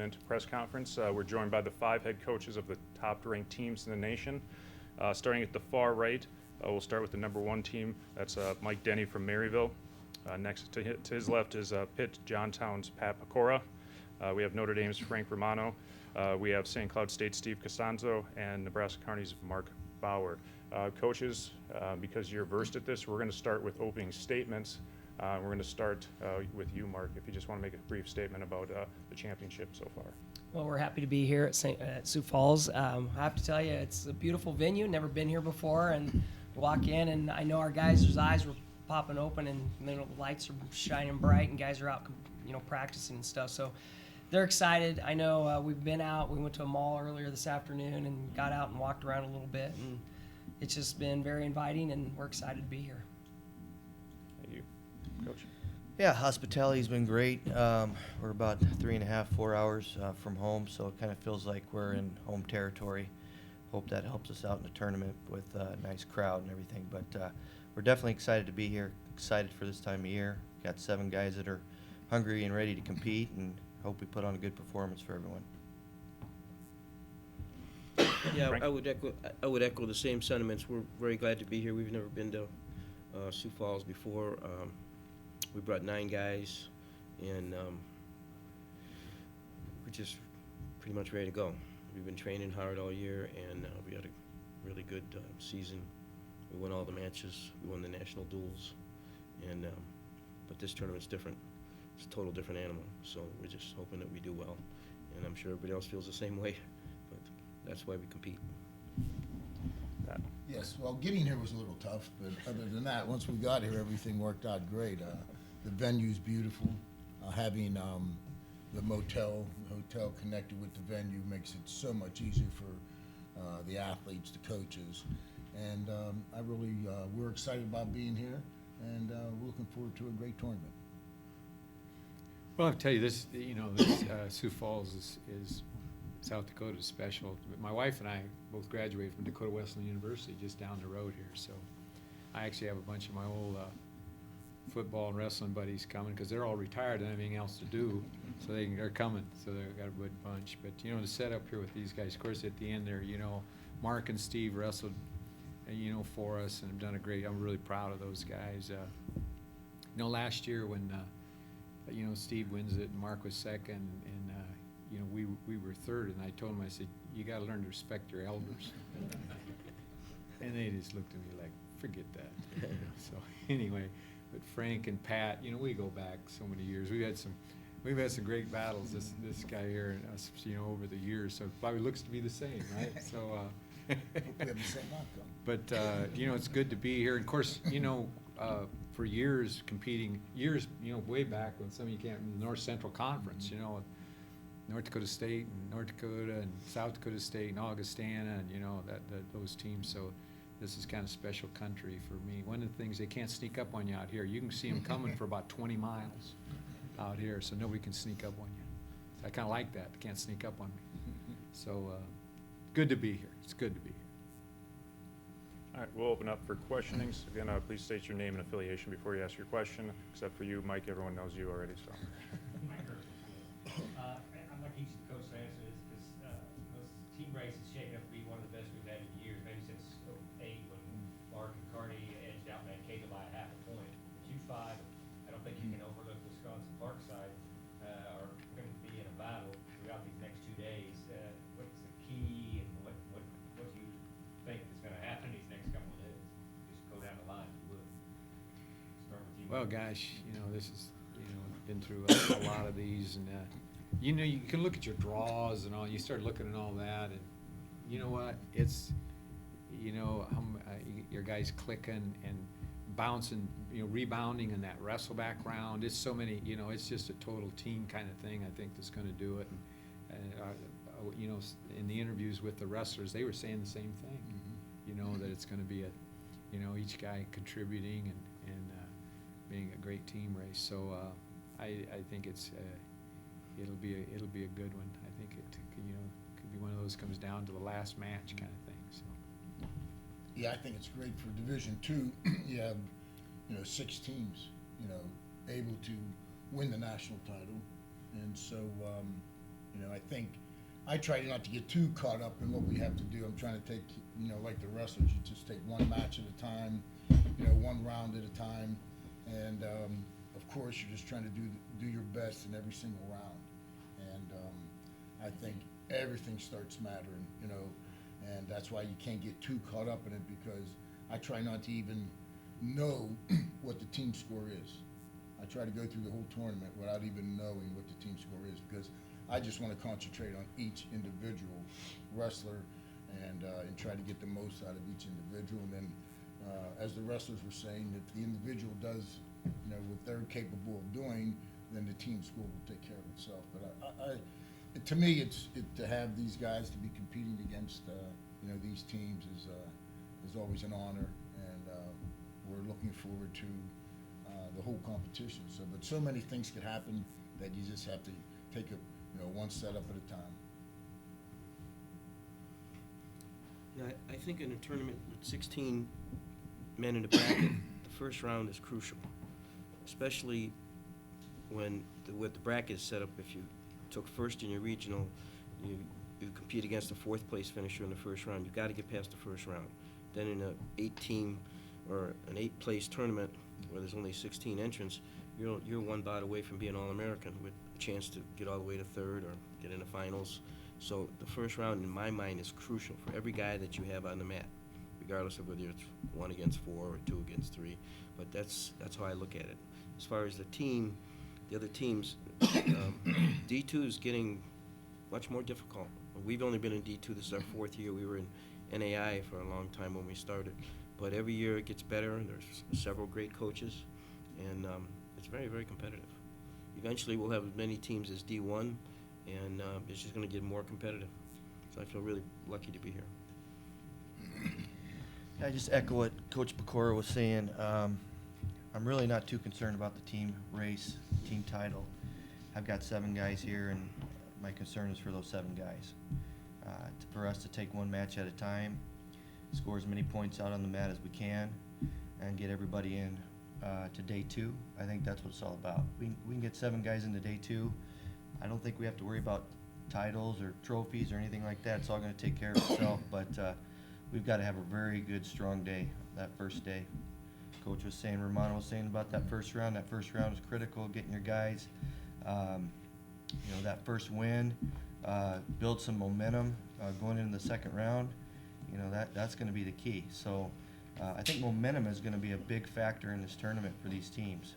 Into press conference. We're joined by the 5 head coaches of the top-ranked teams in the nation. Starting at the far right, we'll start with the number 1 team. That's Mike Denney from Maryville. Next to his left is Pitt-Johnstown's Pat Pecora. We have Notre Dame's Frank Romano. We have St. Cloud State Steve Costanzo and Nebraska-Kearney's Marc Bauer. Coaches, because you're versed at this, we're going to start with opening statements. We're going to start with you, Marc, if you just want to make a brief statement about the championship so far. Well, we're happy to be here at Sioux Falls. I have to tell you, it's a beautiful venue. Never been here before, and walk in, and I know our guys' eyes were popping open, and the lights are shining bright, and guys are out, practicing and stuff. So they're excited. I know we've been out. We went to a mall earlier this afternoon and got out and walked around a little bit, and it's just been very inviting, and we're excited to be here. Thank you, Coach. Yeah, hospitality's been great. We're about 3.5, 4 hours from home, so it kind of feels like we're in home territory. Hope that helps us out in the tournament with a nice crowd and everything. But we're definitely excited to be here, excited for this time of year. Got 7 guys that are hungry and ready to compete, and hope we put on a good performance for everyone. Yeah, I would echo the same sentiments. We're very glad to be here. We've never been to Sioux Falls before. We brought 9 guys, and we're just pretty much ready to go. We've been training hard all year, and we had a really good season. We won all the matches. We won the national duels, and but this tournament's different. It's a total different animal, so we're just hoping that we do well, and I'm sure everybody else feels the same way, but that's why we compete. Yes, well, getting here was a little tough, but other than that, once we got here, everything worked out great. The venue's beautiful. Having the hotel connected with the venue makes it so much easier for the athletes, the coaches, and we're excited about being here, and we're looking forward to a great tournament. Well, I'll tell you this, Sioux Falls is South Dakota is special. My wife and I both graduated from Dakota Wesleyan University just down the road here, so I actually have a bunch of my old football and wrestling buddies coming because they're all retired and anything else to do, so they're coming. So they've got a good bunch. But to set up here with these guys, of course, at the end there, Marc and Steve wrestled, for us and have done a great. I'm really proud of those guys. Last year when Steve wins it and Marc was second, and we were third, and I told him, I said, you got to learn to respect your elders. And they just looked at me like, forget that. So anyway. But Frank and Pat, we go back so many years. We've had some great battles. This guy here and us, over the years. So it probably looks to be the same, right? So. We have the same outcome. But it's good to be here. And of course, for years competing, way back when some of you can't, the North Central Conference, North Dakota State and North Dakota and South Dakota State and Augustana and those teams. So. This is kind of special country for me. One of the things, they can't sneak up on you out here. You can see them coming for about 20 miles out here, so nobody can sneak up on you. So I kind of like that. They can't sneak up on me. So good to be here. It's good to be here. All right, we'll open up for questionings. Again, please state your name and affiliation before you ask your question. Except for you, Mike, everyone knows you already. So. I'm like each of the coach to answer this because this team race is shaping up to be one of the best we've had in years, maybe since '08 when Marc and Kearney edged out Mankato by a half a point. But you 5, I don't think you can overlook Wisconsin Parkside are going to be in a battle throughout these next 2 days. What's the key, and what do you think is going to happen these next couple of days? Just go down the line, if you would. Start with you. Well, gosh, this is been through a lot of these, and you can look at your draws and all. You start looking at all that, and you know what? It's your guys clicking and bouncing, rebounding in that wrestle back round. It's so many, it's just a total team kind of thing. I think that's going to do it. And in the interviews with the wrestlers, they were saying the same thing. That it's going to be each guy contributing and being a great team race. So I think it'll be a good one. I think it could be one of those comes down to the last match kind of thing. So. Yeah, I think it's great for Division II. You have, 6 teams, able to win the national title, and so You know, I think I try not to get too caught up in what we have to do. I'm trying to take, you know, like the wrestlers, you just take one match at a time, you know, one round at a time, and of course you're just trying to do your best in every single round. And I think everything starts mattering, you know, and that's why you can't get too caught up in it, because I try not to even know what the team score is. I try to go through the whole tournament without even knowing what the team score is, because I just want to concentrate on each individual wrestler and try to get the most out of each individual. And then, as the wrestlers were saying, if the individual does, you know, what they're capable of doing, then the team score will take care of itself. But to me, to have these guys to be competing against, you know, these teams is always an honor, and we're looking forward to the whole competition. So, but so many things could happen that you just have to take a, you know, one setup at a time. Yeah, I think in a tournament with 16 men in the bracket, the first round is crucial, especially when with the bracket is set up. If you took first in your regional, you compete against a fourth place finisher in the first round. You've got to get past the first round. Then in an 8-team or an 8-place tournament where there's only 16 entrants, you're one bout away from being All-American with a chance to get all the way to third or get in the finals. So the first round, in my mind, is crucial for every guy that you have on the mat, regardless of whether it's 1 against 4 or 2 against 3. But that's how I look at it. As far as the other teams, D2 is getting much more difficult. We've only been in D2. This is our 4th year. We were in NAI for a long time when we started. But every year it gets better, and there's several great coaches, and it's very, very competitive. Eventually we'll have as many teams as D1, and it's just going to get more competitive. So I feel really lucky to be here. I just echo what Coach Pecora was saying. I'm really not too concerned about the team race, team title. I've got 7 guys here, and my concern is for those 7 guys. For us to take one match at a time, score as many points out on the mat as we can, and get everybody in to day 2. I think that's what it's all about. We can get 7 guys into day 2. I don't think we have to worry about titles or trophies or anything like that. It's all going to take care of itself. But we've got to have a very good, strong day that first day. Coach was saying, Romano was saying about that first round. That first round is critical, getting your guys. You know, that first win, build some momentum going into the second round. You know, that's going to be the key. So I think momentum is going to be a big factor in this tournament for these teams.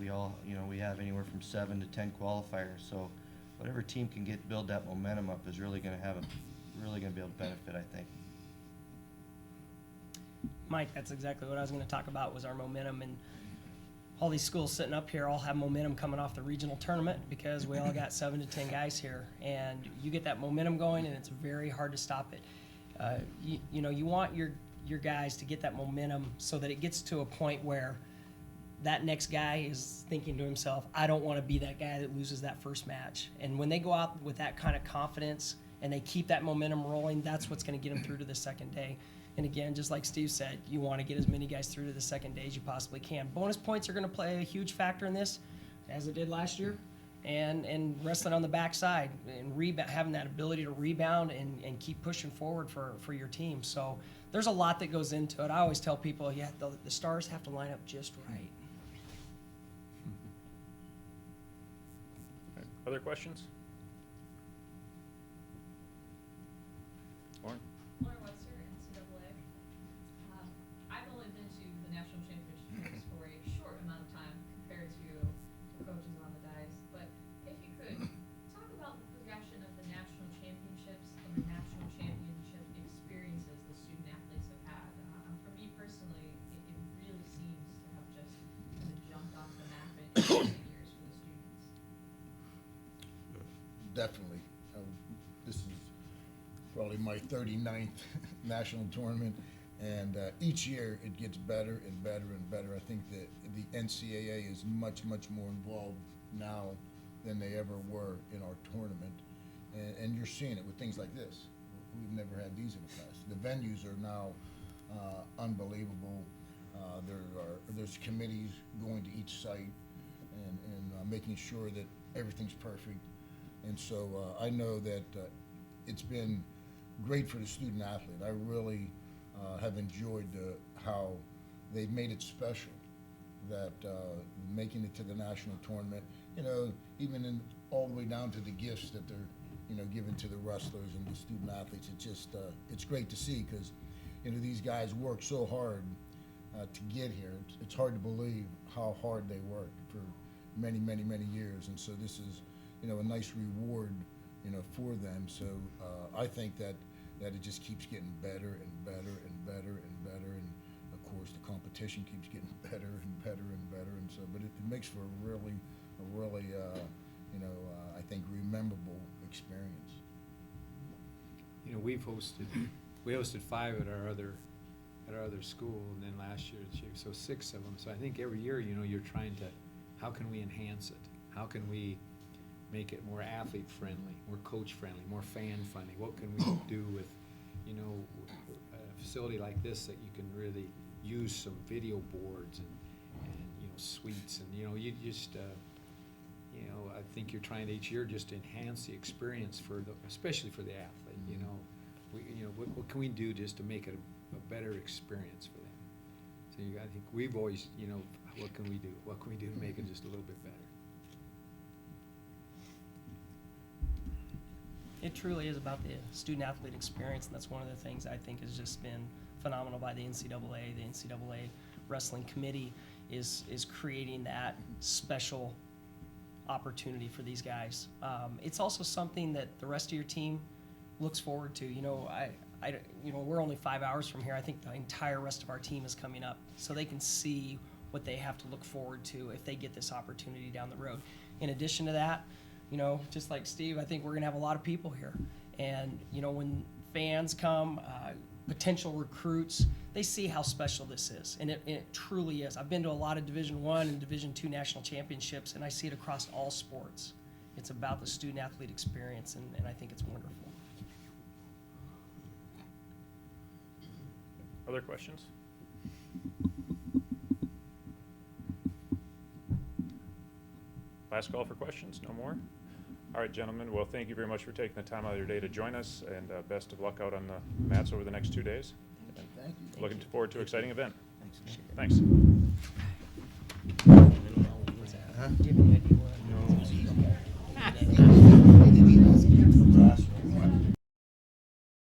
We all, you know, we have anywhere from 7 to 10 qualifiers. So whatever team can build that momentum up is really going to be able to benefit, I think. Mike, that's exactly what I was going to talk about, was our momentum. And all these schools sitting up here all have momentum coming off the regional tournament, because we all got 7 to 10 guys here, and you get that momentum going, and it's very hard to stop it. You know, you want your guys to get that momentum so that it gets to a point where that next guy is thinking to himself, I don't want to be that guy that loses that first match. And when they go out with that kind of confidence and they keep that momentum rolling, that's what's going to get them through to the second day. And again, just like Steve said, you want to get as many guys through to the second day as you possibly can. Bonus points are going to play a huge factor in this, as it did last year, and wrestling on the backside and having that ability to rebound and keep pushing forward for your team. So there's a lot that goes into it. I always tell people, yeah, the stars have to line up just right. Other questions? Lauren? Lauren Webster, NCAA. I've only been to the national championships for a short amount of time compared to the coaches on the dice. But if you could, talk about the progression of the national championships and the national championship experiences the student athletes have had. For me personally, it really seems to have just kind of jumped off the map in recent years for the students. Definitely. This is probably my 39th national tournament, and each year it gets better and better and better. I think that the NCAA is much, much more involved now than they ever were in our tournament, and you're seeing it with things like this. We've never had these in the past. The venues are now unbelievable. There's committees going to each site and making sure that everything's perfect. And so I know that it's been great for the student athlete. I really have enjoyed how they've made it special, that making it to the national tournament, you know, even in all the way down to the gifts that they're, you know, giving to the wrestlers and the student athletes. It's just, it's great to see, because, you know, these guys work so hard to get here. It's hard to believe how hard they worked for many, many, many years. And so this is, you know, a nice reward, you know, for them. So I think that it just keeps getting better and better and better and better. And of course, the competition keeps getting better and better and better. And so, but it makes for a really, you know, I think rememberable experience. You know, we hosted 5 at our other school, and then last year, so 6 of them. So I think every year, you know, you're trying to, how can we enhance it? How can we make it more athlete friendly, more coach friendly, more fan friendly? What can we do with, you know, a facility like this that you can really use some video boards and you know, suites, and you know, you just you know, I think you're trying to each year just enhance the experience for especially for the athlete. You know, what can we do just to make it a better experience for them? So I think we've always, you know, what can we do? What can we do to make it just a little bit better? It truly is about the student-athlete experience, and that's one of the things I think has just been phenomenal by the NCAA. The NCAA Wrestling Committee is creating that special opportunity for these guys. It's also something that the rest of your team looks forward to. You know, you know, we're only 5 hours from here. I think the entire rest of our team is coming up, so they can see what they have to look forward to if they get this opportunity down the road. In addition to that, you know, just like Steve, I think we're gonna have a lot of people here. And, you know, when fans come, potential recruits, they see how special this is. And it truly is. I've been to a lot of Division I and Division II national championships, and I see it across all sports. It's about the student-athlete experience, and I think it's wonderful. Other questions? Last call for questions, no more? All right, gentlemen, well, thank you very much for taking the time out of your day to join us, and best of luck out on the mats over the next 2 days. Thank you. Looking forward to an exciting event. Thanks. Thanks. Do you have any idea